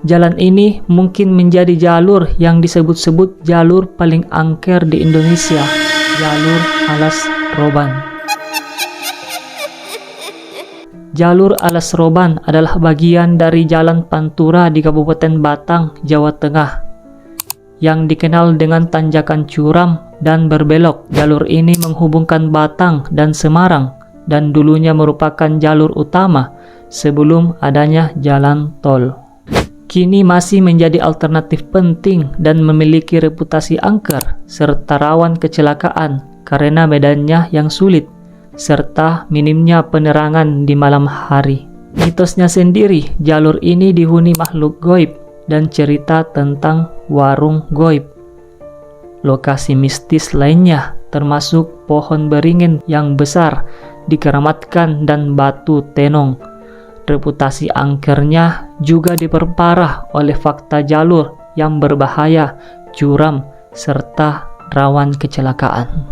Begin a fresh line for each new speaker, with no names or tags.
Jalan ini mungkin menjadi jalur yang disebut-sebut jalur paling angker di Indonesia, jalur Alas Roban. Jalur Alas Roban adalah bagian dari Jalan Pantura di Kabupaten Batang, Jawa Tengah, yang dikenal dengan tanjakan curam dan berbelok. Jalur ini menghubungkan Batang dan Semarang dan dulunya merupakan jalur utama sebelum adanya jalan tol. Kini masih menjadi alternatif penting dan memiliki reputasi angker serta rawan kecelakaan karena medannya yang sulit serta minimnya penerangan di malam hari. Mitosnya sendiri, jalur ini dihuni makhluk goib dan cerita tentang warung goib. Lokasi mistis lainnya termasuk pohon beringin yang besar dikeramatkan dan batu tenong. Reputasi angkernya juga diperparah oleh fakta jalur yang berbahaya, curam, serta rawan kecelakaan.